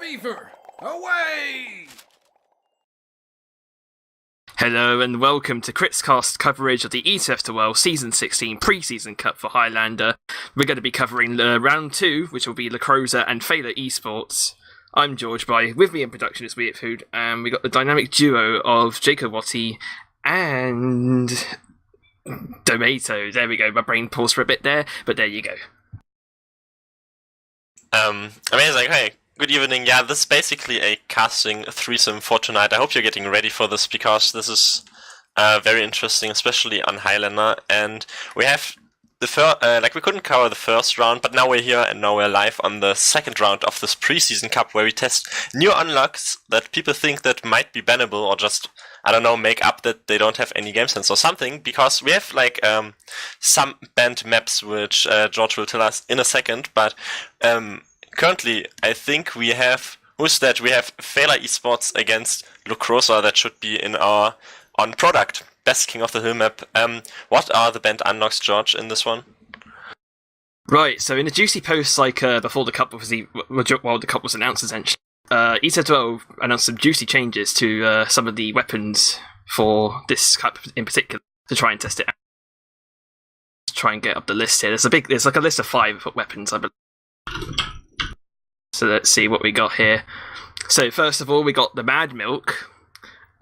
Beaver, away! Hello and welcome to Critscast coverage of the ETF2L Season 16 Preseason Cup for Highlander. We're going to be covering round 2, which will be Lucrosa and Feila eSports. I'm Georgebaii. With me in production is Wiethoofd, and we got the dynamic duo of jakeowaty and Domaytoe. There we go. My brain paused for a bit there, but there you go. Amazing. Hey, good evening. Yeah, this is basically a casting threesome for tonight. I hope you're getting ready for this because this is very interesting, especially on Highlander. And we have the we couldn't cover the first round, but now we're here and now we're live on the second round of this preseason cup where we test new unlocks that people think that might be bannable or just, I don't know, make up that they don't have any game sense or something, because we have some banned maps which George will tell us in a second, but currently I think we have, who's that? We have Feila eSports against Lucrosa. That should be in our on product. Best King of the Hill map. What are the banned unlocks, George, in this one? Right, so in the juicy posts before the cup the cup was announced, essentially, ETF2L announced some juicy changes to some of the weapons for this cup in particular to try and test it out. To try and get up the list here. There's like a list of 5 weapons, I believe. So let's see what we got here. So first of all, we got the Mad Milk.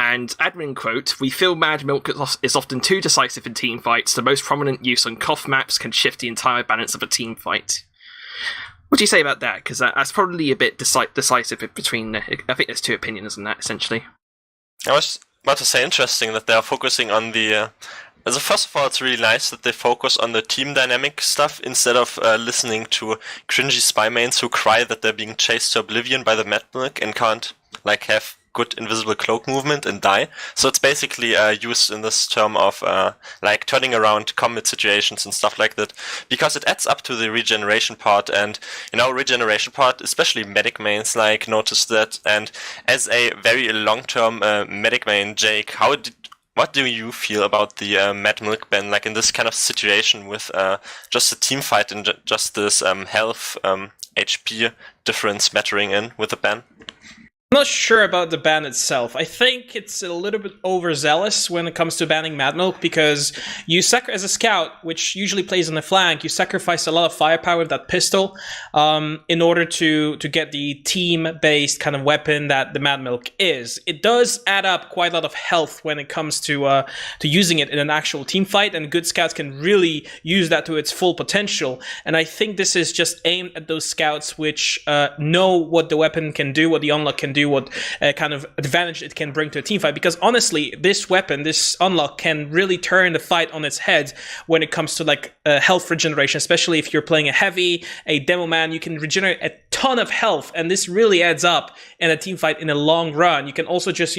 And admin quote, "We feel Mad Milk is often too decisive in team fights. The most prominent use on COF maps can shift the entire balance of a team fight." What do you say about that? Because that's probably a bit decisive between, I think there's 2 opinions on that, essentially. I was about to say, interesting that they are focusing on the... first of all, it's really nice that they focus on the team dynamic stuff instead of listening to cringy spy mains who cry that they're being chased to oblivion by the Mad Milk and can't have good invisible cloak movement and die. So it's basically used in this term of turning around combat situations and stuff like that, because it adds up to the regeneration part. And regeneration part, especially medic mains notice that. And as a very long-term medic main, Jake, what do you feel about the Mad Milk ban, in this kind of situation with just a team fight and just this health HP difference mattering in with the ban? I'm not sure about the ban itself. I think it's a little bit overzealous when it comes to banning Mad Milk, because you as a scout, which usually plays on the flank, you sacrifice a lot of firepower with that pistol in order to get the team-based kind of weapon that the Mad Milk is. It does add up quite a lot of health when it comes to using it in an actual team fight, and good scouts can really use that to its full potential. And I think this is just aimed at those scouts which know what the weapon can do, what the unlock can do, what kind of advantage it can bring to a team fight, because honestly this weapon, this unlock, can really turn the fight on its head when it comes to health regeneration, especially if you're playing a heavy, a demo man. You can regenerate a ton of health, and this really adds up in a team fight in a long run. You can also just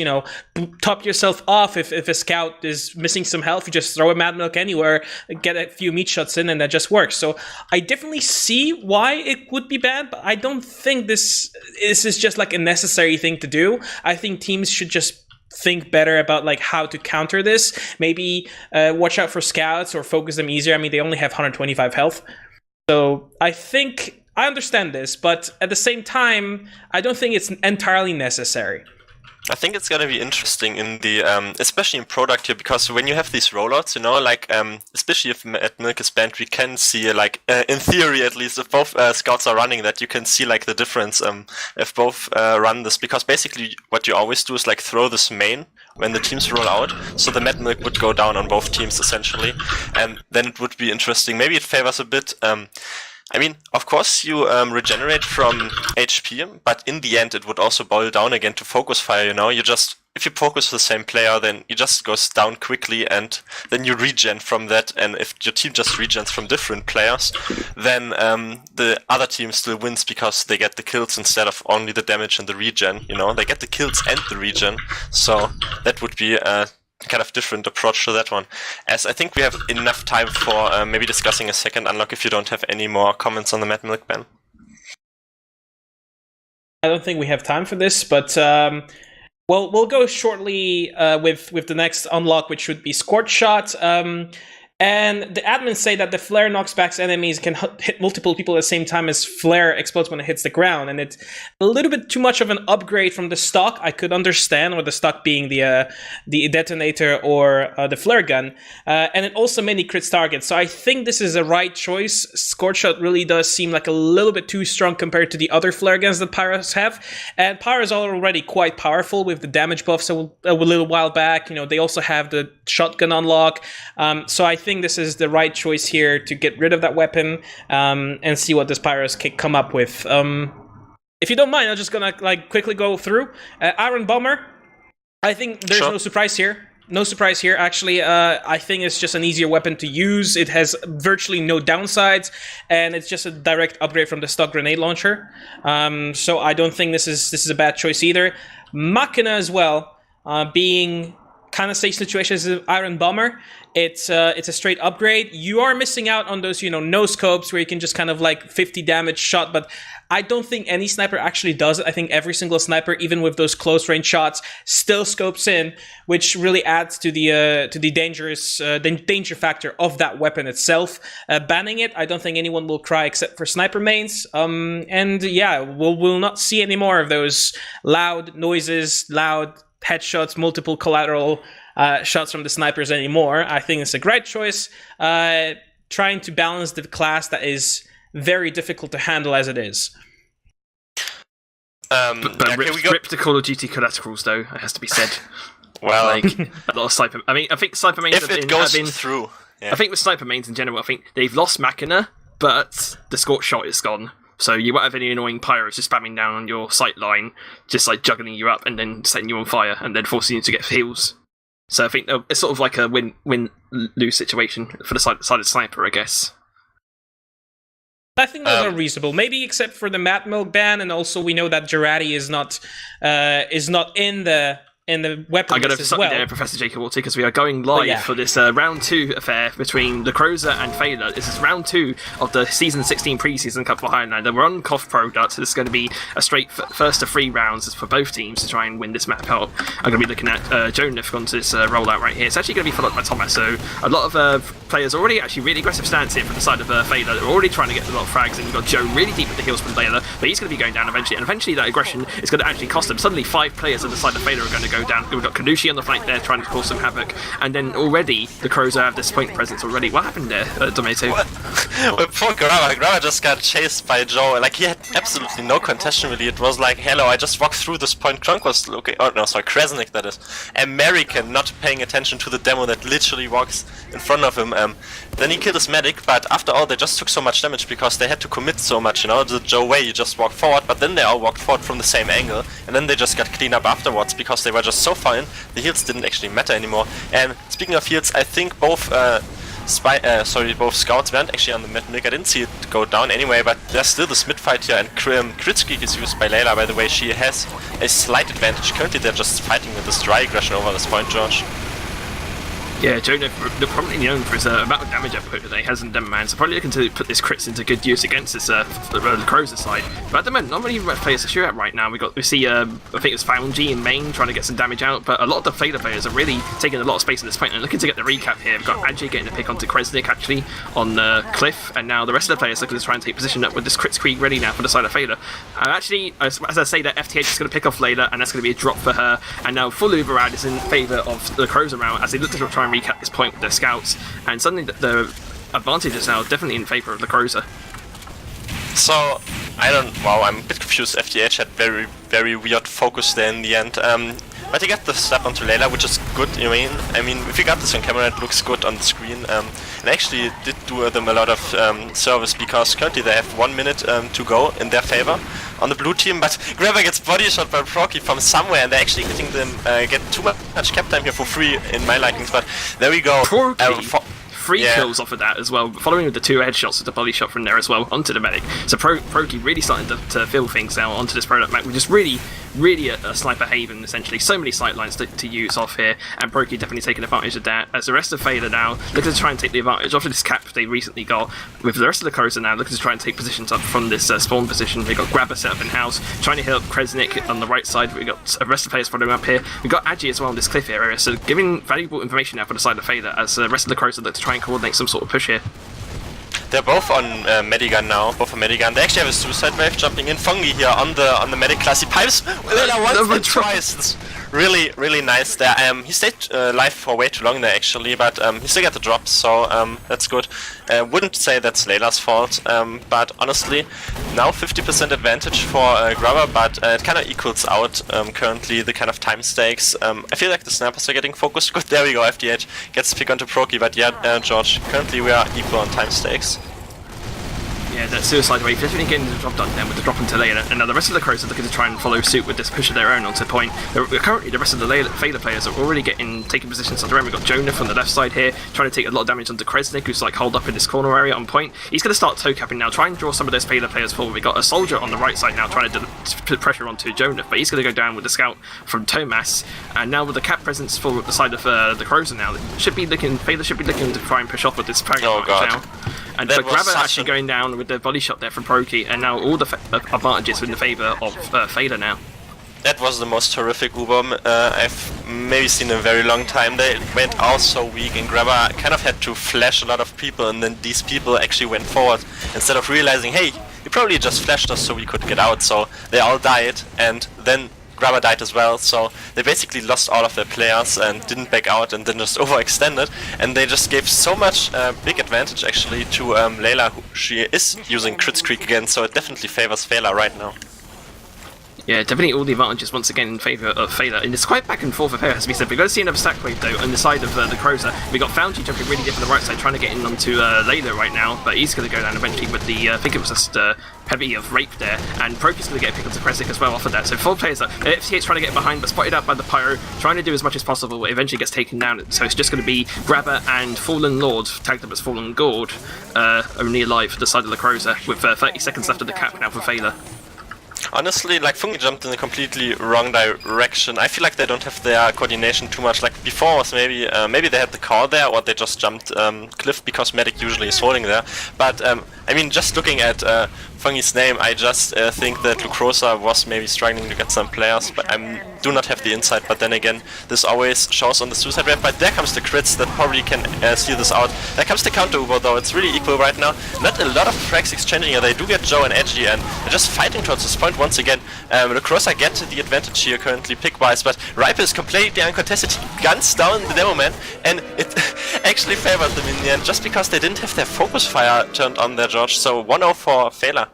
top yourself off if a scout is missing some health. You just throw a Mad Milk anywhere, get a few meat shots in, and that just works. So I definitely see why it would be banned, but I don't think this is just a necessary thing to do. I think teams should just think better about how to counter this. Maybe watch out for scouts or focus them easier. I mean, they only have 125 health. So I think I understand this, but at the same time, I don't think it's entirely necessary. I think it's gonna be interesting in the, especially in product here, because when you have these rollouts, especially if Mad Milk is banned, we can see, in theory at least, if both scouts are running that, you can see, the difference if both run this, because basically what you always do is, throw this main when the teams roll out, so the Mad Milk would go down on both teams, essentially, and then it would be interesting. Maybe it favors a bit, I mean, of course you regenerate from HP, but in the end it would also boil down again to focus fire, if you focus the same player, then he just goes down quickly and then you regen from that, and if your team just regens from different players, then the other team still wins because they get the kills instead of only the damage and the regen, they get the kills and the regen, so that would be a kind of different approach to that one. As I think we have enough time for maybe discussing a second unlock if you don't have any more comments on the Mad Milk ban. I don't think we have time for this, but we'll go shortly with the next unlock, which would be Scorch Shot. And the admins say that the flare knocks back enemies can hit multiple people at the same time as flare explodes when it hits the ground. And it's a little bit too much of an upgrade from the stock. I could understand, with the stock being the detonator or the flare gun. And it also mainly crits targets. So I think this is a right choice. Scorch Shot really does seem like a little bit too strong compared to the other flare guns that Pyros have. And Pyros are already quite powerful with the damage buffs a little while back. They also have the shotgun unlock. So I think this is the right choice here to get rid of that weapon and see what this Pyros can come up with. If you don't mind, I'm just gonna quickly go through. Iron Bomber, I think there's no surprise here. No surprise here, actually. I think it's just an easier weapon to use. It has virtually no downsides, and it's just a direct upgrade from the stock grenade launcher. So I don't think this is a bad choice either. Machina as well, being kind of same situation as Iron Bomber. It's a straight upgrade. You are missing out on those, no scopes where you can just kind of 50 damage shot, but I don't think any sniper actually does it. I think every single sniper, even with those close range shots, still scopes in, which really adds to the danger factor of that weapon itself. Banning it, I don't think anyone will cry except for sniper mains. And yeah, we'll not see any more of those loud noises, loud headshots, multiple collateral shots from the snipers anymore. I think it's a great choice, trying to balance the class that is very difficult to handle as it is. But rip to Call of Duty collaterals, though, it has to be said. Well, a lot of sniper. I think sniper mains if it goes through. Yeah. I think with sniper mains in general, I think they've lost Machina, but the Scorch Shot is gone. So you won't have any annoying pyros just spamming down on your sight line, just juggling you up and then setting you on fire and then forcing you to get heals. So I think it's sort of like a win-lose situation for the side of sniper, I guess. I think those are reasonable. Maybe except for the Mad Milk ban, and also we know that jakeowaty is not in the weapon I'm going list to as stop well. you there, Professor Jakeowaty, because we are going live for this round 2 affair between Lucrosa and Feila. This is round 2 of the Season 16 Preseason Cup for Highlander. We're on Cough Product, so this is going to be a straight first of 3 rounds for both teams to try and win this map out. I'm going to be looking at Jonif onto this rollout right here. It's actually going to be followed by Thomas, so a lot of players already actually really aggressive stance here from the side of Feila. They're already trying to get a lot of frags, and you've got Joe really deep at the heels from Feila, but he's going to be going down eventually, and eventually that aggression is going to actually cost them. Suddenly 5 players on the side of Feila are going to go down. We've got Kanushi on the flank there trying to cause some havoc, and then already the Crows have this point presence already. What happened there, Domaytoe? Well, poor Grava just got chased by Joe. He had absolutely no contention really. It was like, hello, I just walked through this point. Crunk was looking, oh no, sorry, Kresnik that is. American, not paying attention to the demo that literally walks in front of him. Then he killed his medic, but after all they just took so much damage because they had to commit so much, The Joe way, you just walked forward, but then they all walked forward from the same angle, and then they just got cleaned up afterwards because they were just so far in. The heals didn't actually matter anymore. And speaking of heals, I think both both scouts weren't actually on the mid-nick. I didn't see it go down anyway, but there's still this mid-fight here, and Kritzky is used by Layla, by the way. She has a slight advantage. Currently they're just fighting with this dry aggression over this point, George. Yeah, Jonah, they're probably known for his amount of damage output that he has in Demon Man, so probably looking to put this crits into good use against this Lucrosa side. But at the moment, not many players to shoot at right now. We see, I think it's Foundry in main trying to get some damage out, but a lot of the Feila players are really taking a lot of space at this point and looking to get the recap here. We've got Ajay getting a pick onto Kresnik actually on the cliff, and now the rest of the players looking to try and take position up with this crits Krieg ready now for the side of Feila. Actually, as I say that, FTH is going to pick off Layla, and that's going to be a drop for her, and now full override is in favour of the Lucrosa round as they look to try and recap this point with their scouts, and suddenly the advantage is now definitely in favour of the Lucrosa. So, I'm a bit confused. FTH had very, very weird focus there in the end. But they get the step onto Layla, which is good. I mean, if you got this on camera, it looks good on the screen. And actually, it did do them a lot of service because currently they have 1 minute to go in their favor on the blue team. But Grabber gets body shot by Procky from somewhere, and they're actually getting them get too much cap time here for free in my likings. But there we go. Three kills off of that as well, following with the 2 headshots with the body shot from there as well onto the medic. So Proki really starting to feel things now onto this product map, which is really, really a sniper haven, essentially. So many sight lines to use off here, and Brokey definitely taking advantage of that, as the rest of Feila now looking to try and take the advantage of this cap they recently got, with the rest of the Lucrosa now looking to try and take positions up from this spawn position. They got Grabber set up in-house, trying to hit up Kresnik on the right side. We got the rest of the players following up here. We got Agi as well in this cliff area, so giving valuable information now for the side of Feila, as the rest of the Lucrosa look to try and coordinate some sort of push here. They're both on Medigun now, both on Medigun. They actually have a suicide wave jumping in. Fungi here on the medic class. He pipes Layla once and twice. It's really nice there. He stayed live for way too long there actually, but he still got the drop, so that's good. Wouldn't say that's Layla's fault, but honestly, now 50% advantage for Grabber, but it kind of equals out currently the kind of time stakes. I feel like the snipers are getting focused. Good, there we go. FDH gets the pick onto Proki, but yeah, George, currently we are equal on time stakes. Yeah, that suicide wave definitely getting the job done then with the drop into Layla, and now the rest of the Crows are looking to try and follow suit with this push of their own onto point. Currently, the rest of the Feila players are already taking positions on their own. We've got Jonah on the left side here, trying to take a lot of damage onto Kresnik, who's like holed up in this corner area on point. He's going to start toe capping now, try and draw some of those Feila players forward. We've got a soldier on the right side now trying to put pressure onto Jonah, but he's going to go down with the scout from Thomas. And now with the cap presence for the side of the Crows now, Feila should be looking to try and push off with this frag now. And but Grabber actually going down with the body shot there from Proki, and now all the advantages in the favour of Feila now. That was the most horrific U-bomb I've maybe seen in a very long time. They went all so weak, and Grabber kind of had to flash a lot of people, and then these people actually went forward instead of realizing, hey, you probably just flashed us so we could get out. So they all died, and then Grabber died as well, so they basically lost all of their players and didn't back out and then just overextended, and they just gave so much big advantage actually to Layla, who she is using crit streak again, so it definitely favors Feila right now. Yeah, definitely all the advantages once again in favour of Feila, and it's quite back and forth affair, as we said. We're going to see another stack wave though on the side of the Croza. We got Foundry jumping really deep on the right side, trying to get in onto Layla right now, but he's going to go down eventually with the, I think it was just heavy of rape there, and Proki's going to get a pick onto Kresnik as well off of that. So 4 players, FCH trying to get behind, but spotted out by the Pyro, trying to do as much as possible, but eventually gets taken down. So it's just going to be Grabber and Fallen Lord, tagged up as Fallen Gord, only alive for the side of the Croza, with 30 seconds left of the cap now for Feila. Honestly, like, Fungi jumped in a completely wrong direction. I feel like they don't have their coordination too much. Like, before was maybe they had the car there, or they just jumped cliff because Medic usually is holding there. But, I mean, just looking at Fungi's name, I just think that Lucrosa was maybe struggling to get some players, but I do not have the insight. But then again, this always shows on the suicide rate. But there comes the crits that probably can steal this out. There comes the counter Uber though. It's really equal right now. Not a lot of frags exchanging here. They do get Joe and Edgy, and they're just fighting towards this point once again. Lucrosa get the advantage here currently pick-wise, but Riper is completely uncontested. He guns down the demo man, and it actually favored them in the end, just because they didn't have their focus fire turned on there, George. So 1-0 for Feila.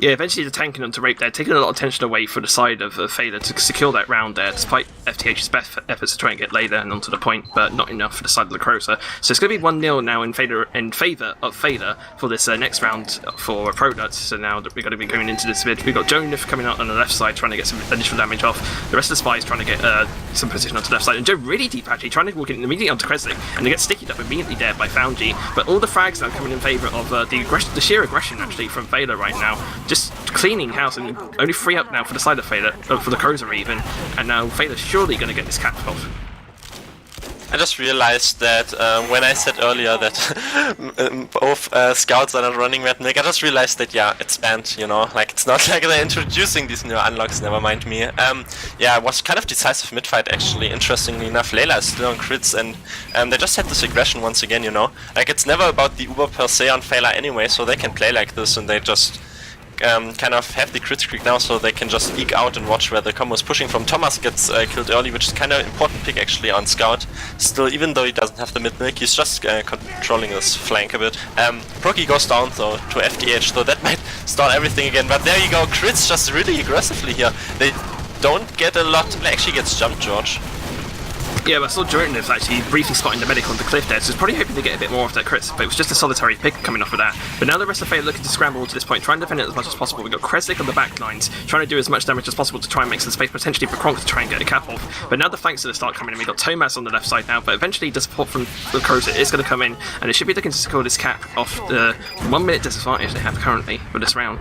Yeah, eventually the tanking onto Rape there, taking a lot of attention away from the side of Feila to secure that round there, despite FTH's best efforts to try and get Layla and onto the point, but not enough for the side of the Lucrosa. So it's going to be 1-0 now in favour of Feila for this next round for Product. So now that we're going to be going into this mid, we've got Joe coming out on the left side trying to get some additional damage off. The rest of the Spies trying to get some position onto the left side, and Joe really deep actually, trying to walk in immediately onto Kresnik, and they get stickied up immediately there by Foundry. But all the frags now coming in favour of the sheer aggression actually from Feila right now, just cleaning house, and only 3 up now for the side of Feila, for the Croza even, and now Feila's surely going to get this cap off. I just realized that when I said earlier that both scouts are not running Red Nick, I just realized that, yeah, it's banned, you know, like, it's not like they're introducing these new unlocks, never mind me. Yeah, it was kind of decisive mid-fight actually, interestingly enough. Layla is still on crits, and they just had this aggression once again, you know, like, it's never about the Uber per se on Feila anyway, so they can play like this, and they just kind of have the crit streak now, so they can just eke out and watch where the combo is pushing from. Thomas gets killed early, which is kind of important pick actually on Scout. Still, even though he doesn't have the mid-milk, he's just controlling his flank a bit. Proki goes down though to FDH, so that might stall everything again, but there you go, crits just really aggressively here. They don't get a lot, actually gets jumped, George. Yeah, but I saw Jordan is actually briefly spotting the medic on the cliff there, so he's probably hoping to get a bit more of that crits, but it was just a solitary pick coming off of that. But now the rest of Feila looking to scramble to this point, trying to defend it as much as possible. We've got Kresnik on the back lines, trying to do as much damage as possible to try and make some space, potentially for Kronk to try and get a cap off. But now the flanks are going to start coming in. We've got Thomas on the left side now, but eventually the support from the Croza is going to come in, and it should be looking to secure this cap off the 1 minute disadvantage they have currently for this round.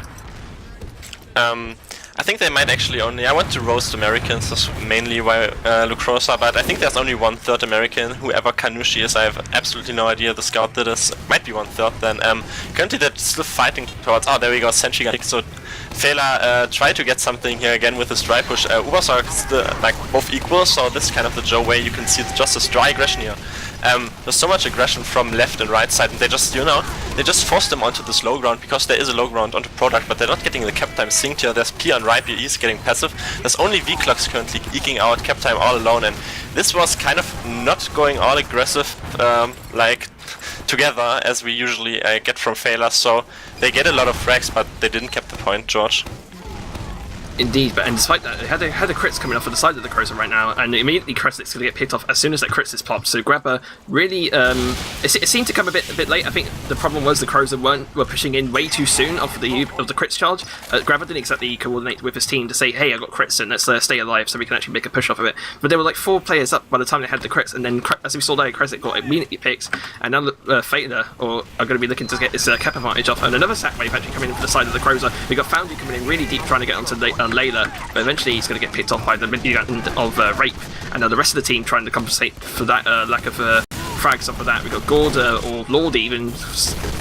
I think they might actually only... I want to roast Americans, that's mainly why Lucrosa, but I think there's only 1/3 American, whoever Kanushi is. I have absolutely no idea the scout did this. Might be 1/3 then. Currently they're still fighting towards... Oh, there we go, Senshi got kicked, so Feila tried to get something here again with his dry push. Ubers are still like both equal, so this is kind of the Joe way. You can see just this dry aggression here. There's so much aggression from left and right side, and they just, you know, they just force them onto this low ground because there is a low ground onto product, but they're not getting the cap time synced here. There's P on right, He's getting passive. There's only V-Clocks currently eking out cap time all alone, and this was kind of not going all aggressive like together as we usually get from Feila, so they get a lot of frags, but they didn't cap the point, George. Indeed, but and despite that, they had a crits coming off on the side of the Lucrosa right now, and immediately Kresnik's going to get picked off as soon as that crits is popped. So Grabber really, it seemed to come a bit late. I think the problem was the Lucrosa were pushing in way too soon off the crits charge. Grabber didn't exactly coordinate with his team to say, "Hey, I got crits, and let's stay alive so we can actually make a push off of it." But there were like 4 players up by the time they had the crits, and then as we saw there, Kresnik got immediately picked, and now Feila are going to be looking to get this cap advantage off, and another sack wave actually coming in from the side of the Lucrosa. We got Foundry coming in really deep trying to get onto the Layla, but eventually he's going to get picked off by the mid-end of Rape, and now the rest of the team trying to compensate for that lack of frags off of that. We've got Gorda or Lord even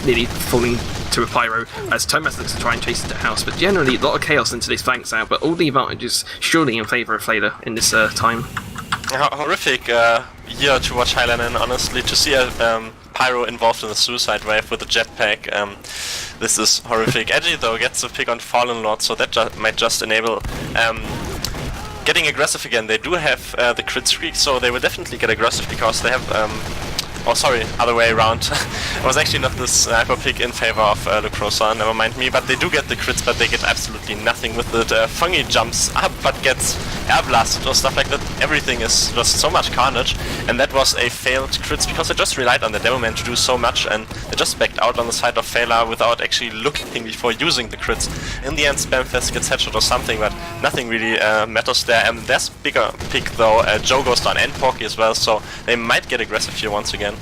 nearly falling to a pyro as Thomas looks to try and chase into house, but generally a lot of chaos into these flanks out, but all the advantages surely in favour of Feila in this time. Horrific year to watch Highlander, and honestly, to see a pyro involved in the suicide wave with a jetpack, this is horrific. Edgy though gets a pick on Fallen Lord, so that might just enable getting aggressive again. They do have the crit streak, so they will definitely get aggressive because they have oh sorry, other way around. It was actually not the sniper pick in favor of Lucrosa, never mind me, but they do get the crits, but they get absolutely nothing with it. Fungi jumps up but gets air blasted or stuff like that. Everything is just so much carnage, and that was a failed crits because they just relied on the demo man to do so much, and they just backed out on the side of Feila without actually looking before using the crits. In the end, Spamfest gets headshot or something, but nothing really matters there. And there's bigger pick though. Joe goes down and Porky as well, so they might get aggressive here once again.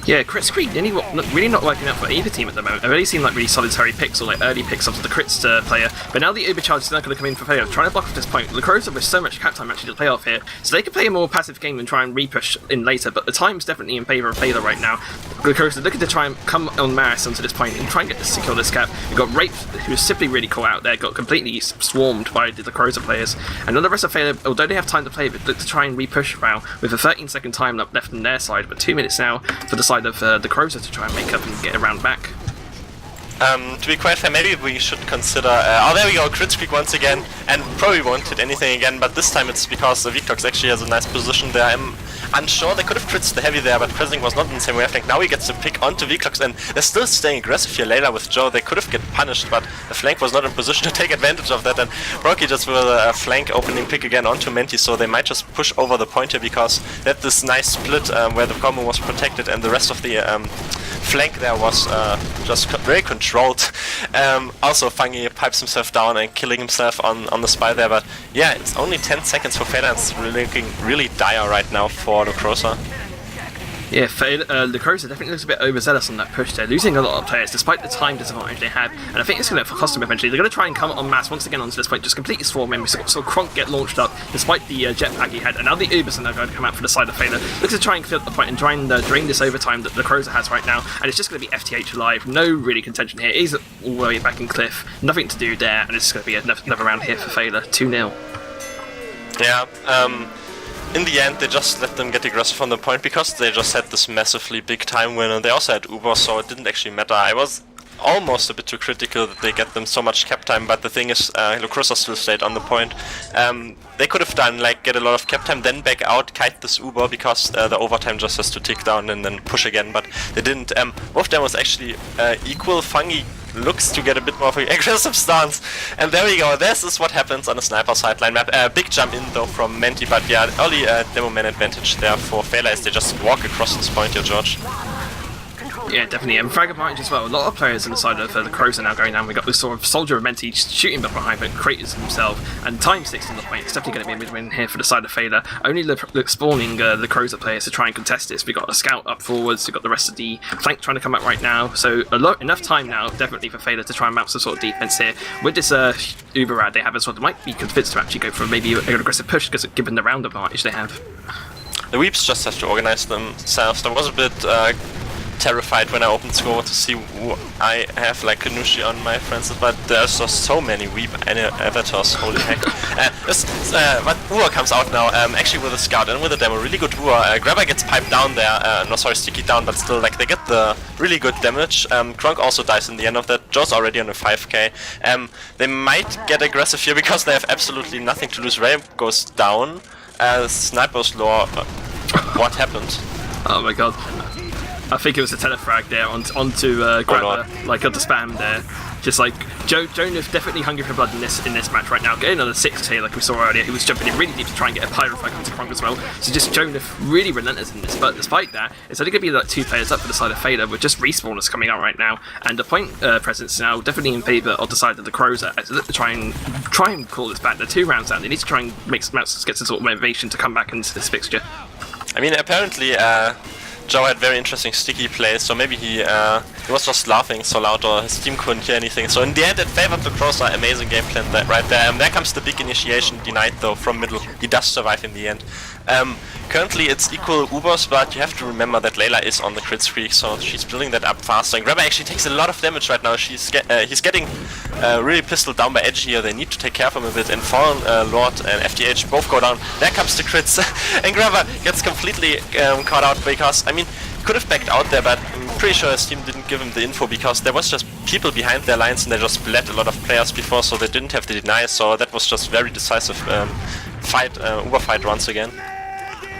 Yeah, crit screen really not working out for either team at the moment. I've already seen like really solitary picks or like early picks off the crits player, but now the overcharge is not going to come in for Feila, trying to block off this point. Lucrosa with so much cap time actually to play off here, so they can play a more passive game and try and repush in later, but the time's definitely in favour of Feila right now. Lucrosa looking to try and come en masse onto this point and try and secure this cap. We've got Rape, who was simply really caught out there, got completely swarmed by the Lucrosa players, and none of the rest of Feila, although they have time to play, but look to try and repush now with a 13-second time left on their side, but 2 minutes now for the side of the Lucrosa to try and make up and get around back. To be quite fair, maybe we should consider... oh, there we go, crit streak once again, and probably won't hit anything again, but this time it's because the Vietox actually has a nice position there. I'm unsure, they could have crits the heavy there, but Preseason was not in the same wavelength. Now he gets to pick onto Vietox, and they're still staying aggressive here later with Joe. They could have get punished, but the flank was not in position to take advantage of that, and Rocky just with a flank opening pick again onto Menti, so they might just push over the point here because they had this nice split where the combo was protected and the rest of the flank there was just very controlled. Also Fungi pipes himself down and killing himself on the spy there, but yeah, it's only 10 seconds for Feila, and it's really looking really dire right now for Lucrosa. Yeah, Lucrosa definitely looks a bit overzealous on that push there, losing a lot of players despite the time disadvantage they had, and I think it's going to cost them eventually. They're going to try and come en masse once again onto this point, just completely swarm him. We saw Kronk get launched up despite the jetpack he had, and now the Ubers are now going to come out for the side of Feila. Looks to try and clear up the point and try and drain this overtime that Lucrosa has right now, and it's just going to be FTH alive. No really contention here. He's all the way back in Cliff, nothing to do there, and it's going to be another round here for Feila, 2-0. Yeah, in the end, they just let them get aggressive on the point because they just had this massively big time win, and they also had Uber, so it didn't actually matter. I was almost a bit too critical that they get them so much cap time, but the thing is, Lucrosa still stayed on the point. They could have done like get a lot of cap time, then back out, kite this Uber because the overtime just has to tick down and then push again, but they didn't. Both of them was actually equal. Fungi looks to get a bit more of an aggressive stance, and there we go. This is what happens on a sniper sideline map. Big jump in though from Menti, but yeah, early demo man advantage there for Feila as they just walk across this point here, George. Yeah, definitely. And frag advantage as well. A lot of players on the side of the Lucrosa now going down. We got this sort of Soldier of Menti shooting behind, but creates himself. And time 6 in the point. It's definitely going to be a mid-win here for the side of Feila. Only spawning the Lucrosa players to try and contest this. We got a scout up forwards. We got the rest of the flank trying to come up right now. So enough time now, definitely for Feila to try and mount some sort of defense here. With this Uberad they have as well, they might be convinced to actually go for maybe an aggressive push because given the round advantage they have. The Weeps just have to organize themselves. I was a bit terrified when I opened score to see I have like Kanushi on my friends, but there's just so many Weep avatars, holy heck. But Ua comes out now, actually with a scout and with a demo, really good Ua. Grabber gets piped down there, no sorry, sticky down, but still like they get the really good damage. Kronk also dies in the end of that, Joe's already on a 5k. They might get aggressive here because they have absolutely nothing to lose. Ray goes down, Sniper's lore, what happened? Oh my god. I think it was a telefrag there onto Grabber, like on the spam there. Just like Jonath definitely hungry for blood in this match right now. Getting on a 6 here like we saw earlier, he was jumping in really deep to try and get a pyro frag onto Kronk as well. So just Jonath really relentless in this, but despite that, it's only going to be like 2 players up for the side of Feila with just respawners coming out right now. And the point presence now definitely in favour of the side of the Lucrosa as they look to try and call this back. They're 2 rounds down. They need to try and get some sort of motivation to come back into this fixture. I mean, apparently Joe had very interesting sticky plays, so maybe he was just laughing so loud or his team couldn't hear anything. So in the end it favored Lucrosa, amazing game plan right there. And there comes the big initiation, denied though from middle. He does survive in the end. Currently it's equal Ubers, but you have to remember that Layla is on the crit streak, so she's building that up faster. And Grabber actually takes a lot of damage right now. He's getting really pistoled down by Edge here. They need to take care of him a bit. And Fallen Lord and FDH both go down. There comes the crits. And Grabber gets completely caught out because, I mean, he could have backed out there, but I'm pretty sure his team didn't give him the info because there was just people behind their lines and they just bled a lot of players before, so they didn't have the deny. So that was just very decisive fight, Uber fight once again.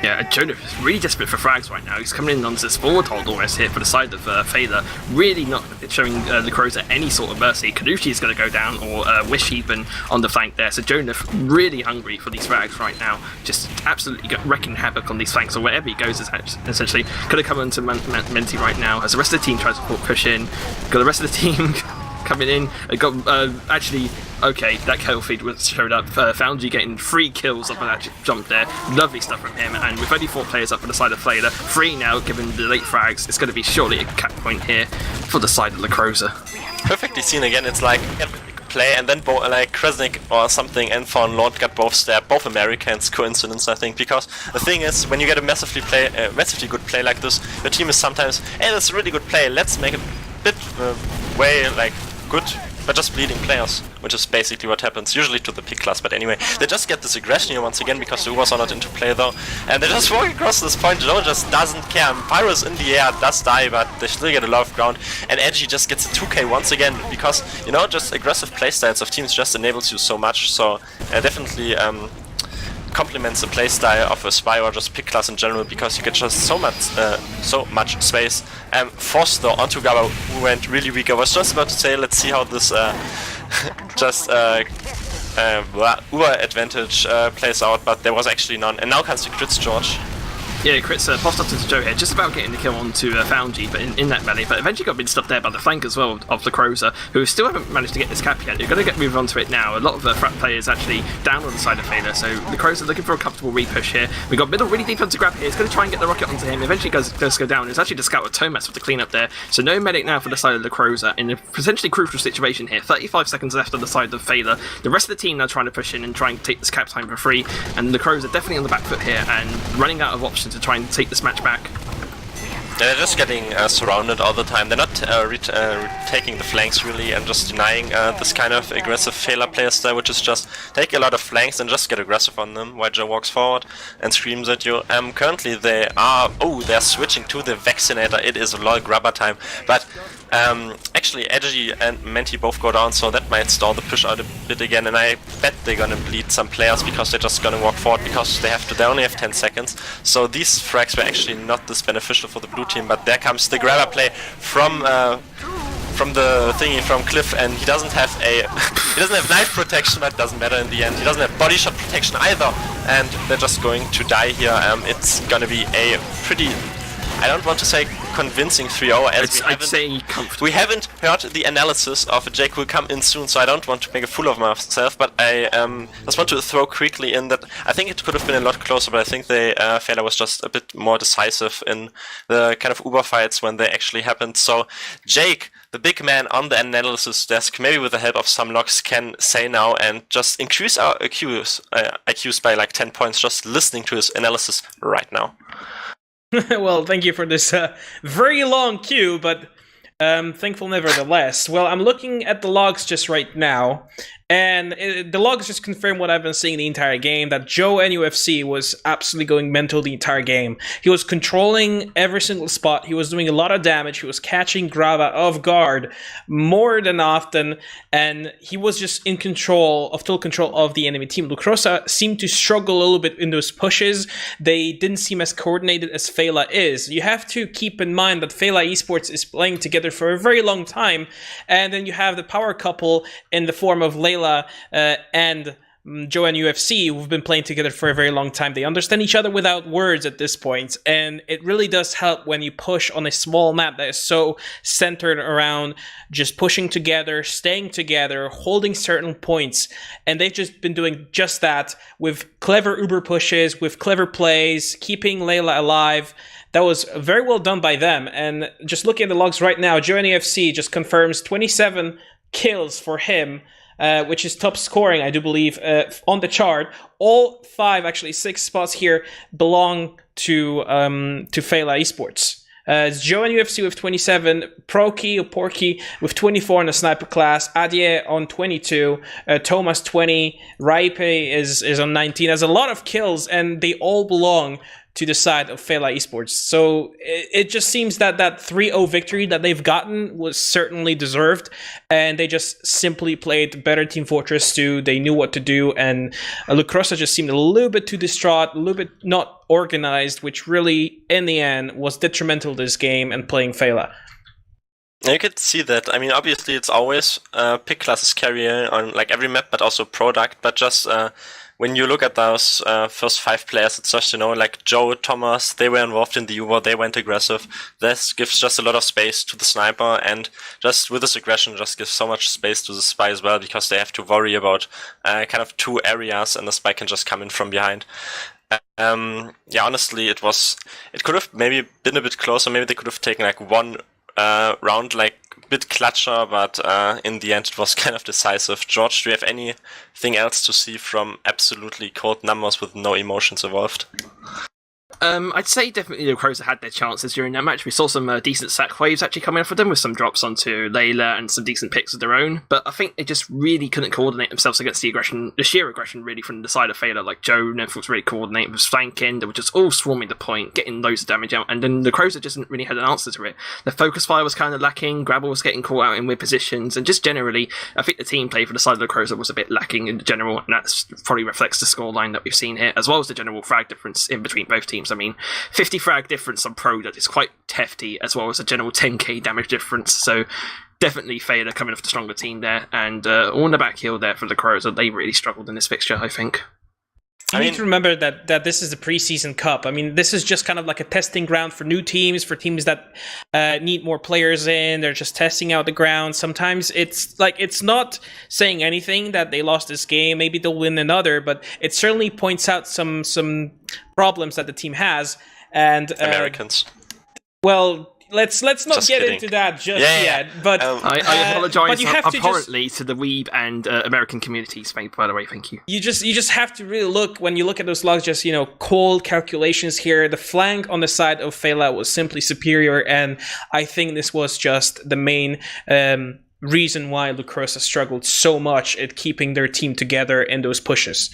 Yeah, Jonath is really desperate for frags right now. He's coming in onto this forward hold almost here for the side of Feila, really not showing Lucrosa any sort of mercy. Kanushi is going to go down, or Wish even on the flank there. So Jonath really hungry for these frags right now, just absolutely wrecking havoc on these flanks, or wherever he goes essentially. Could have come into Menti right now as the rest of the team tries to push in. Got the rest of the team coming in. Got actually. Okay, that kill feed showed up. Foundry getting 3 kills off of that jump there. Lovely stuff from him. And with only 4 players up on the side of Feila, 3 now, given the late frags, it's going to be surely a cap point here for the side of Lucrosa. Perfectly seen again. It's like play and then like Kresnik or something and Fallen Lord got both stabbed, both Americans. Coincidence, I think, because the thing is, when you get a massively good play like this, your team is sometimes, hey, that's a really good play. Let's make a bit way like good. But just bleeding players, which is basically what happens, usually to the pick class, but anyway. They just get this aggression here once again, because the Ubers are not into play though, and they just walk across this point. Joe just doesn't care. Pyro's in the air, does die, but they still get a lot of ground, and Edgy just gets a 2k once again, because, you know, just aggressive playstyles of teams just enables you so much, so definitely complements the playstyle of a Spy or just pick class in general, because you get just so much space. Force though onto Gaba, who went really weak. I was just about to say, let's see how this Uber advantage plays out, but there was actually none. And now comes the crits, George. Yeah, crits popped up to Joe here, just about getting the kill onto Foundry, but in that melee, but eventually got been stopped there by the flank as well of Lucrosa, who still haven't managed to get this cap yet. You're going to get moved on to it now. A lot of frat players actually down on the side of Feila, so Lucrosa looking for a comfortable repush here. We got middle really deep onto grab here. He's going to try and get the rocket onto him. Eventually does go down. It's actually the scout with Tomas with the cleanup there, so no medic now for the side of Lucrosa in a potentially crucial situation here. 35 seconds left on the side of Feila. The rest of the team now trying to push in and try and take this cap time for free, and Lucrosa definitely on the back foot here and running out of options to try and take this match back. They're just getting surrounded all the time. They're not taking the flanks really and just denying this kind of aggressive Feila player style, which is just take a lot of flanks and just get aggressive on them while Joe walks forward and screams at you. Currently they are, they're switching to the Vaccinator. It is a lol grabber time, but actually Edgy and Menti both go down, so that might stall the push out a bit again, and I bet they're gonna bleed some players because they're just gonna walk forward because they only have 10 seconds. So these frags were actually not this beneficial for the blue team, but there comes the grabber play from the thingy from Cliff, and he doesn't have knife protection, but it doesn't matter in the end. He doesn't have body shot protection either, and they're just going to die here. It's gonna be a pretty, I don't want to say convincing 3-0 as I'd say comfortable. we haven't heard the analysis of Jake will come in soon, so I don't want to make a fool of myself, but I just want to throw quickly in that I think it could have been a lot closer, but I think Feila was just a bit more decisive in the kind of Uber fights when they actually happened. So Jake, the big man on the analysis desk, maybe with the help of some logs, can say now and just increase our IQs by like 10 points just listening to his analysis right now. Well, thank you for this very long queue, but thankful nevertheless. Well, I'm looking at the logs just right now, and the logs just confirm what I've been seeing the entire game, that Joe NUFC was absolutely going mental the entire game. He was controlling every single spot, he was doing a lot of damage, he was catching Grava off guard more than often, and he was just in control, of total control of the enemy team. Lucrosa seemed to struggle a little bit in those pushes. They didn't seem as coordinated as Feila is. You have to keep in mind that Feila eSports is playing together for a very long time, and then you have the power couple in the form of Layla and Joe and UFC, who've been playing together for a very long time. They understand each other without words at this point, and it really does help when you push on a small map that is so centered around just pushing together, staying together, holding certain points, and they've just been doing just that with clever Uber pushes, with clever plays, keeping Layla alive. That was very well done by them, and just looking at the logs right now, Joe NFC just confirms 27 kills for him, which is top scoring, I do believe, on the chart. All 5, actually 6 spots here belong to Feila eSports. It's Joe and UFC with 27, Proki or Porky with 24 in the sniper class, Adye on 22, Thomas 20, Raipe is on 19. There's a lot of kills, and they all belong to the side of Feila eSports. So it just seems that that 3-0 victory that they've gotten was certainly deserved, and they just simply played better Team Fortress 2. They knew what to do, and Lucrosa just seemed a little bit too distraught, a little bit not organized, which really, in the end, was detrimental to this game and playing Feila. You could see that. I mean, obviously, it's always pick classes carrier on like every map, but also product. But just when you look at those first 5 players, it's just, like Joe, Thomas, they were involved in the Uber, they went aggressive. This gives just a lot of space to the sniper, and just with this aggression, just gives so much space to the spy as well, because they have to worry about kind of 2 areas, and the spy can just come in from behind. Honestly, it could have maybe been a bit closer. Maybe they could have taken like 1 round, like a bit clutcher, but in the end it was kind of decisive. George, do you have anything else to see from absolutely cold numbers with no emotions involved? I'd say definitely the Lucrosa had their chances during that match. We saw some decent sack waves actually coming off of them, with some drops onto Layla and some decent picks of their own, but I think they just really couldn't coordinate themselves against the sheer aggression really from the side of Feila. Like Joe never was really coordinated, was flanking, they were just all swarming the point, getting loads of damage out, and then the Lucrosa just didn't really had an answer to it. The focus fire was kind of lacking, Grabble was getting caught out in weird positions, and just generally, I think the team play for the side of the Lucrosa was a bit lacking in general, and that probably reflects the scoreline that we've seen here, as well as the general frag difference in between both teams. I mean, 50 frag difference on Pro, that is quite hefty, as well as a general 10k damage difference, so definitely Feila coming off the stronger team there, and on the back heel there for the Lucrosa, they really struggled in this fixture, I think. You need to remember that this is the preseason cup. I mean, this is just kind of like a testing ground for new teams, for teams that need more players in. They're just testing out the ground. Sometimes it's not saying anything that they lost this game. Maybe they'll win another, but it certainly points out some problems that the team has. And Americans. Well, let's not just get kidding. into that just yet. But I apologise to abhorrently to the Weeb and American communities, by the way. Thank you. You just have to really look, when you look at those logs, just cold calculations here. The flank on the side of Feila was simply superior, and I think this was just the main reason why Lucrosa struggled so much at keeping their team together in those pushes.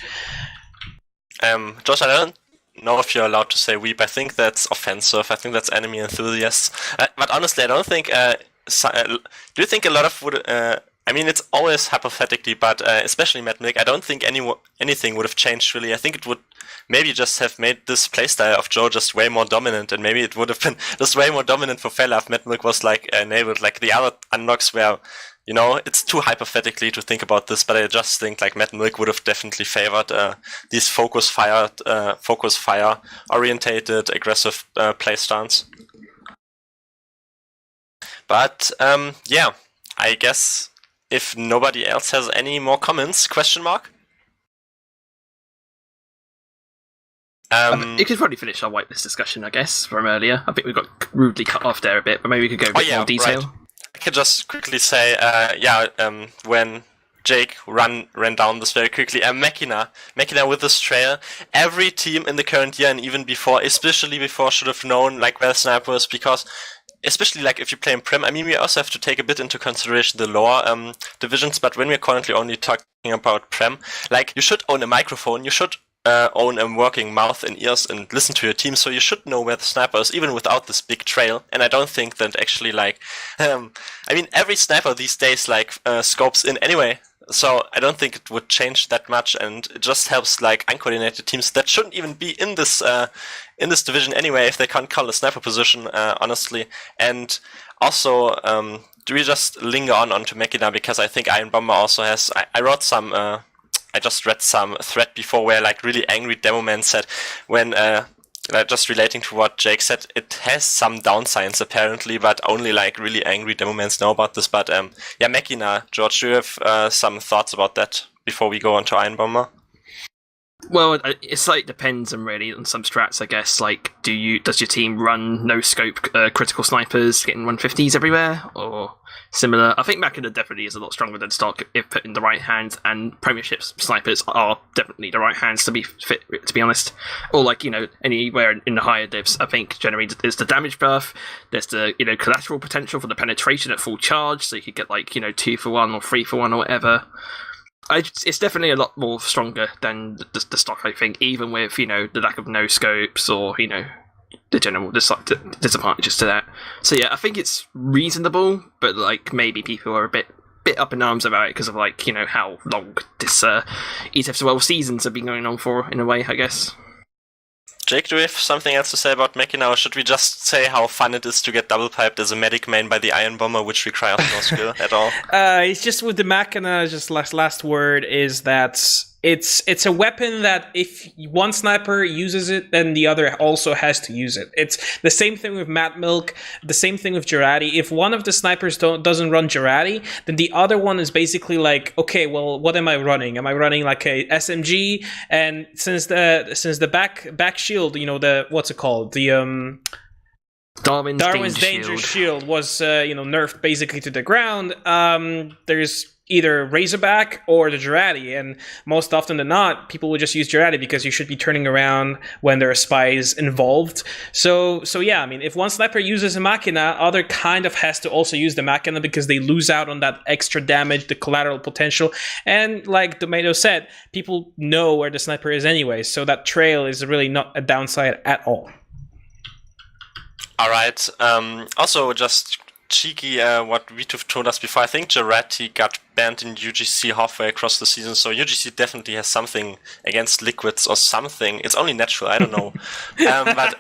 Josh, I don't know if you're allowed to say weep. I think that's offensive. I think that's enemy enthusiasts. But honestly, I don't think... do you think a lot of would... I mean, it's always hypothetically, but especially Mad Milk, I don't think anything would have changed really. I think it would maybe just have made this playstyle of Joe just way more dominant, and maybe it would have been just way more dominant for Feila if Mad Milk was like enabled, like the other unlocks where... it's too hypothetically to think about this, but I just think like Mad Milk would have definitely favored these focus fire orientated aggressive play stance. But yeah, I guess if nobody else has any more comments, question mark? You could probably finish our whitelist discussion, I guess, from earlier. I think we got rudely cut off there a bit, but maybe we could go a bit more detail. Right. I could just quickly say, when Jake ran down this very quickly, Machina with this trail, every team in the current year and even before, especially before, should have known like where the sniper was, because especially like if you play in Prem, I mean, we also have to take a bit into consideration the lower divisions, but when we're currently only talking about Prem, like you should own a microphone, you should own a working mouth and ears and listen to your team, so you should know where the sniper is, even without this big trail. And I don't think that actually, like, I mean, every sniper these days, like, scopes in anyway, so I don't think it would change that much, and it just helps, like, uncoordinated teams that shouldn't even be in this division anyway, if they can't call a sniper position, honestly. And also, do we just linger onto Mechina, because I think Iron Bomber also has, I wrote some, I just read some thread before where like really angry demo man said, when just relating to what Jake said, it has some downsides apparently, but only like really angry demo mans know about this. But yeah, Mechina, George, do you have some thoughts about that before we go on to Iron Bomber? Well, it's like depends on really on some strats, I guess. Like, does your team run no scope critical snipers getting 150s everywhere, or similar? I think Machina definitely is a lot stronger than stock if put in the right hands, and Premiership snipers are definitely the right hands to be fit. To be honest, or like anywhere in the higher divs, I think generally there's the damage buff, there's the collateral potential for the penetration at full charge, so you could get like 2 for 1 or 3 for 1 or whatever. It's definitely a lot more stronger than the stock, I think, even with, the lack of no scopes or, the general disadvantages to that. So yeah, I think it's reasonable, but like maybe people are a bit up in arms about it because of like, how long this ETF2L seasons have been going on for, in a way, I guess. Jake, do we have something else to say about Mechina, or should we just say how fun it is to get double piped as a medic main by the Iron Bomber, which requires no skill at all? It's just with the Mechina, just last word is that it's a weapon that if one sniper uses it, then the other also has to use it. It's the same thing with Mad Milk, the same thing with Jakeowaty. If one of the snipers doesn't run Jakeowaty, then the other one is basically like, okay, well, what am I running? Am I running like a SMG? And since the back shield, the what's it called? The Darwin's Danger Shield was nerfed basically to the ground. There's either Razorback or the Jakeowaty, and most often than not, people will just use Jakeowaty because you should be turning around when there are spies involved. So yeah, I mean, if one sniper uses a Machina, other kind of has to also use the Machina because they lose out on that extra damage, the collateral potential, and like Domaytoe said, people know where the sniper is anyway, so that trail is really not a downside at all. Alright, also just cheeky what Wiethoofd told us before. I think Jakeowaty got banned in UGC halfway across the season, so UGC definitely has something against liquids or something. It's only natural, I don't know. But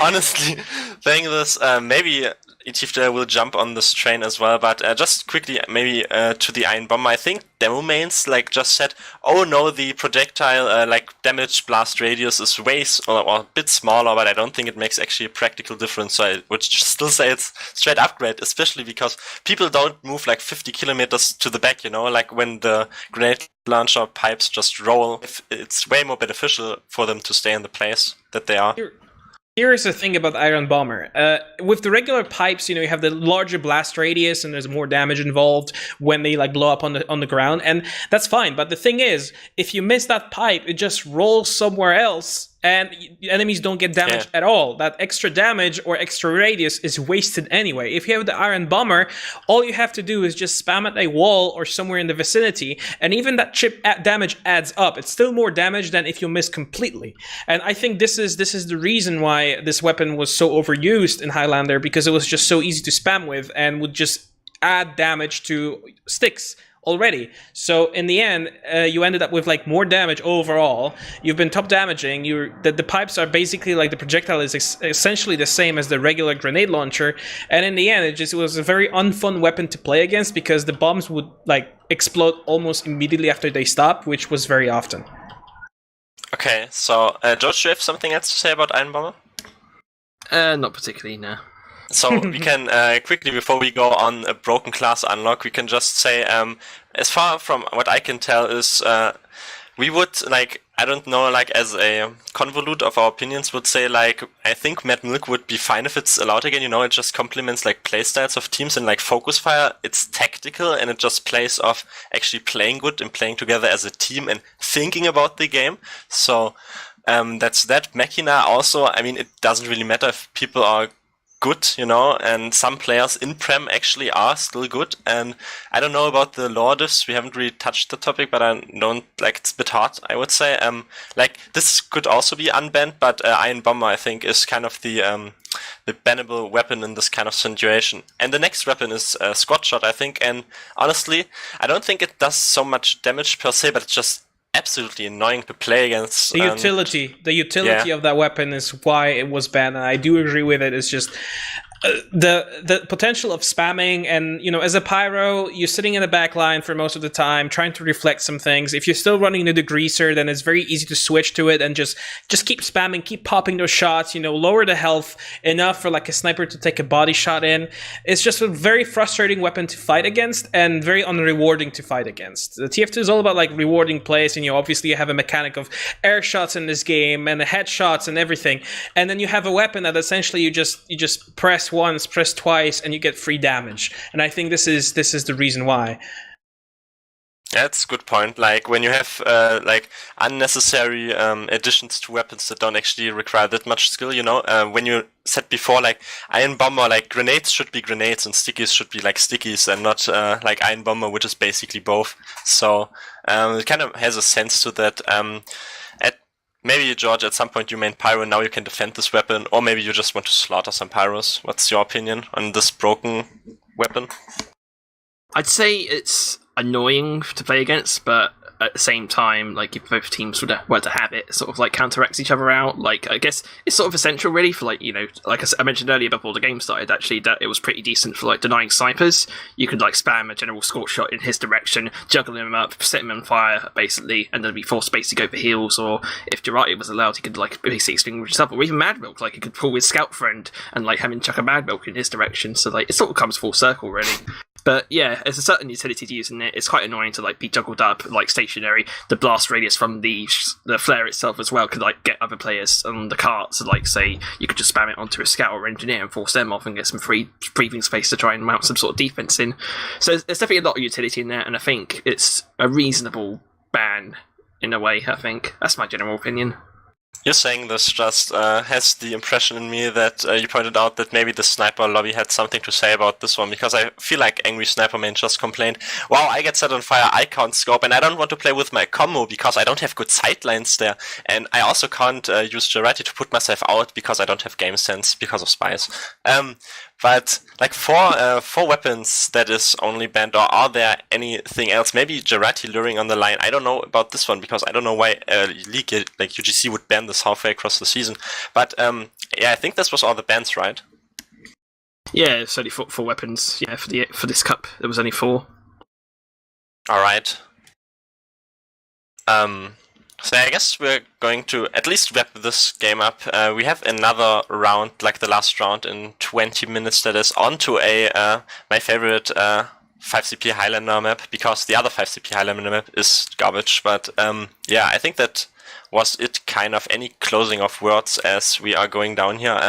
honestly, saying this, maybe ETF2L will jump on this train as well, but just quickly, maybe to the Iron Bomber, I think demo mains like just said, oh no, the projectile like damage blast radius is way or a bit smaller, but I don't think it makes actually a practical difference, so I would still say it's straight upgrade, especially because people don't move like 50 kilometers to the back, like when the grenade launcher pipes just roll, it's way more beneficial for them to stay in the place that they are. Here's the thing about Iron Bomber. With the regular pipes, you have the larger blast radius and there's more damage involved when they like blow up on the ground, and that's fine. But the thing is, if you miss that pipe, it just rolls somewhere else and enemies don't get damaged at all. That extra damage or extra radius is wasted anyway. If you have the Iron Bomber, all you have to do is just spam at a wall or somewhere in the vicinity, and even that chip damage adds up. It's still more damage than if you miss completely. And I think this is the reason why this weapon was so overused in Highlander, because it was just so easy to spam with and would just add damage to sticks already. So in the end, you ended up with like more damage overall. You've been top damaging. The pipes are basically like the projectile is essentially the same as the regular grenade launcher. And in the end, it was a very unfun weapon to play against because the bombs would like explode almost immediately after they stop, which was very often. Okay, so George, do you have something else to say about Iron Bomber? Not particularly, no. So we can quickly, before we go on a broken class unlock, we can just say, as far from what I can tell is, we would, like, I don't know, like, as a convolute of our opinions, would say, like, I think Mad Milk would be fine if it's allowed again. You know, it just complements, like, playstyles of teams, and, like, Focus Fire, it's tactical, and it just plays off actually playing good and playing together as a team and thinking about the game. So, that's that. Machina also, I mean, it doesn't really matter if people are good, you know, and some players in Prem actually are still good. And I don't know about the lore diffs, we haven't really touched the topic, but I don't, like, it's a bit hard, I would say. Like, this could also be unbanned, but Iron Bomber, I think, is kind of the bannable weapon in this kind of situation. And the next weapon is Squad Shot, I think, and honestly, I don't think it does so much damage per se, but it's just absolutely annoying to play against. The utility of that weapon is why it was banned, and I do agree with it. It's just the potential of spamming, and you know, as a pyro, you're sitting in the back line for most of the time trying to reflect some things. If you're still running the degreaser, then it's very easy to switch to it and just keep spamming, keep popping those shots, you know, lower the health enough for like a sniper to take a body shot in. It's just a very frustrating weapon to fight against and very unrewarding to fight against. The TF2 is all about like rewarding plays, and you know, obviously you have a mechanic of air shots in this game and the headshots and everything, and then you have a weapon that essentially you just press once, press twice, and you get free damage. And I think this is the reason why. That's a good point. Like, when you have like unnecessary additions to weapons that don't actually require that much skill, you know, when you said before, like, Iron Bomber, like, grenades should be grenades and stickies should be like stickies, and not like Iron Bomber, which is basically both. So it kind of has a sense to that. Maybe, George, at some point you main Pyro, and now you can defend this weapon, or maybe you just want to slaughter some Pyros. What's your opinion on this broken weapon? I'd say it's annoying to play against, but at the same time, like, if both teams were to have it, sort of like counteracts each other out. Like, I guess it's sort of essential, really, for, like, you know, like I mentioned earlier before the game started, actually, that it was pretty decent for like denying snipers. You could like spam a general scorch shot in his direction, juggle him up, set him on fire, basically, and then be forced basically to go for heals. Or if Jakeowaty was allowed, he could like basically extinguish up, or even Mad Milk, like he could pull his scout friend and like have him chuck a Mad Milk in his direction. So like it sort of comes full circle, really. But yeah, there's a certain utility to using it. It's quite annoying to like be juggled up, like stationary. The blast radius from the flare itself as well could like get other players on the cart. So like, say you could just spam it onto a scout or engineer and force them off and get some free breathing space to try and mount some sort of defense in. So there's definitely a lot of utility in there, and I think it's a reasonable ban in a way. I think that's my general opinion. You're saying this just has the impression in me that you pointed out that maybe the sniper lobby had something to say about this one, because I feel like Angry Sniper Man just complained, wow, I get set on fire, I can't scope, and I don't want to play with my combo because I don't have good sightlines there, and I also can't use Jakeowaty to put myself out because I don't have game sense because of spies. But like for weapons that is only banned, or are there anything else? Maybe Jakeowaty luring on the line. I don't know about this one because I don't know why League like UGC would ban this halfway across the season. But yeah, I think this was all the bans, right? Yeah, it's only four weapons. Yeah, for this cup, there was only 4. All right. So I guess we're going to at least wrap this game up. We have another round, like the last round, in 20 minutes. That is on to my favorite 5CP Highlander map, because the other 5CP Highlander map is garbage. But yeah, I think that was it. Kind of any closing of words as we are going down here,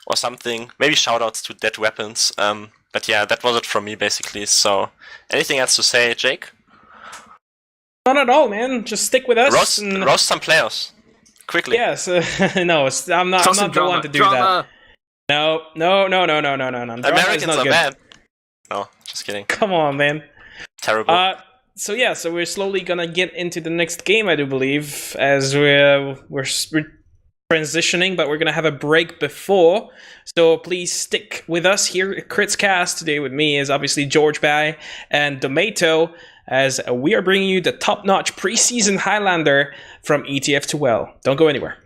or something. Maybe shoutouts to dead weapons. But yeah, that was it from me basically. So anything else to say, Jake? Not at all, man. Just stick with us. Roast some players. Quickly. Yes. No, I'm not the one to do that. No. Americans are bad. No, just kidding. Come on, man. Terrible. So we're slowly gonna get into the next game, I do believe, as we're transitioning, but we're gonna have a break before. So please stick with us here at Crits Cast. Today with me is obviously Georgebaii and Domaytoe, as we are bringing you the top-notch preseason Highlander from ETF2L. Don't go anywhere.